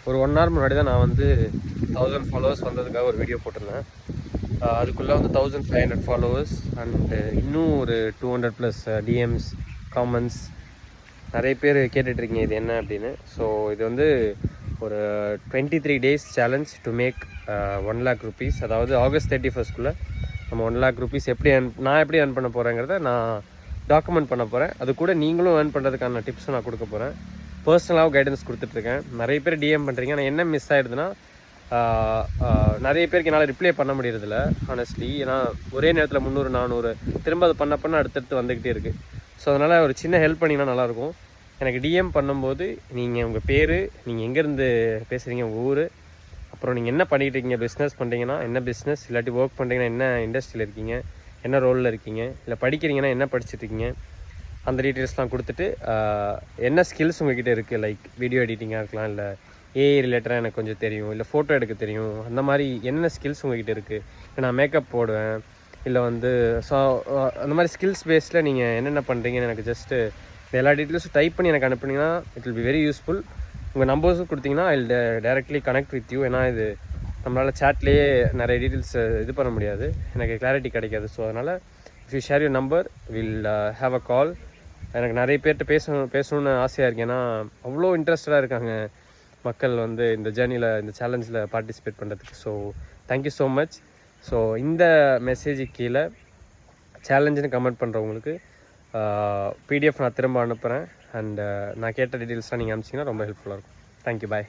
ஒரு 1 hour முன்னாடி தான் நான் வந்து 1000 ஃபாலோவர்ஸ் வந்ததுக்காக ஒரு வீடியோ போட்டிருந்தேன். அதுக்குள்ளே வந்து 1500 ஃபாலோவர்ஸ் அண்டு இன்னும் ஒரு 200+ டிஎம்ஸ் காமெண்ட்ஸ். நிறைய பேர் கேட்டுட்ருக்கீங்க இது என்ன அப்படின்னு. ஸோ இது வந்து ஒரு 23 days challenge to make 1 lakh rupees. அதாவது August 31st நம்ம 1 lakh rupees நான் எப்படி earn பண்ண போகிறேங்கிறத நான் டாக்குமெண்ட் பண்ண போகிறேன். அது கூட நீங்களும் earn பண்ணுறதுக்கான டிப்ஸும் நான் கொடுக்க போகிறேன். பர்சனலாகவும் கைடன்ஸ் கொடுத்துட்ருக்கேன். நிறைய பேர் டிஎம் பண்ணுறீங்க. ஆனால் என்ன மிஸ் ஆகிடுதுன்னா நிறைய பேருக்கு என்னால் ரிப்ளை பண்ண முடியறதில்ல ஹானஸ்ட்லி. ஏன்னா ஒரே நேரத்தில் 300 400 திரும்ப அது பண்ண அடுத்தடுத்து வந்துக்கிட்டே இருக்குது. ஸோ அதனால் ஒரு சின்ன ஹெல்ப் பண்ணிங்கன்னா நல்லாயிருக்கும். எனக்கு டிஎம் பண்ணும்போது நீங்கள் உங்கள் பேர், நீங்கள் எங்கேருந்து பேசுகிறீங்க, உங்கள் ஊர், அப்புறம் நீங்கள் என்ன பண்ணிகிட்டு இருக்கீங்க, பிஸ்னஸ் பண்ணுறீங்கன்னா என்ன பிஸ்னஸ், இல்லாட்டி ஒர்க் பண்ணுறீங்கன்னா என்ன இண்டஸ்ட்ரியில் இருக்கீங்க, என்ன ரோலில் இருக்கீங்க, இல்லை படிக்கிறீங்கன்னா என்ன படிச்சுட்ருக்கீங்க, அந்த டீட்டெயில்ஸ்லாம் கொடுத்துட்டு என்ன ஸ்கில்ஸ் உங்கள்கிட்ட இருக்குது. லைக் வீடியோ எடிட்டிங்காக இருக்கலாம், இல்லை ஏஐ ரிலேட்டடாக எனக்கு கொஞ்சம் தெரியும், இல்லை ஃபோட்டோ எடுக்க தெரியும், அந்த மாதிரி என்ன ஸ்கில்ஸ் உங்கள்கிட்ட இருக்குது. இல்லை நான் மேக்கப் போடுவேன், இல்லை வந்து ஸோ அந்த மாதிரி ஸ்கில்ஸ் பேஸில் நீங்கள் என்னென்ன பண்ணுறீங்கன்னு எனக்கு ஜஸ்ட்டு எல்லா டீட்டெயில்ஸும் டைப் பண்ணி எனக்கு அனுப்புனீங்கன்னா it will be very useful. உங்கள் நம்பர்ஸும் கொடுத்தீங்கன்னா I directly connect with you. ஏன்னா இது நம்மளால் சேட்லேயே நிறைய டீட்டெயில்ஸ் இது பண்ண முடியாது, எனக்கு கிளாரிட்டி கிடைக்காது. ஸோ அதனால் if you share your number will have a call. எனக்கு நிறைய பேர்கிட்ட பேசணுன்னு ஆசையாக இருக்குது. ஏன்னா அவ்வளோ இன்ட்ரெஸ்டடாக இருக்காங்க மக்கள் வந்து இந்த ஜேர்னியில், இந்த சேலஞ்சில் பார்ட்டிசிபேட் பண்ணுறதுக்கு. So thank you so much. So இந்த மெசேஜுக்கு கீழே சேலஞ்சுன்னு கமெண்ட் பண்ணுறவங்களுக்கு பிடிஎஃப் நான் திரும்ப அனுப்புகிறேன். அண்ட் நான் கேட்ட டீட்டெயில்ஸ்லாம் நீங்கள் அனுப்பிச்சிங்கன்னா ரொம்ப ஹெல்ப்ஃபுல்லாக இருக்கும். தேங்க்யூ, பாய்.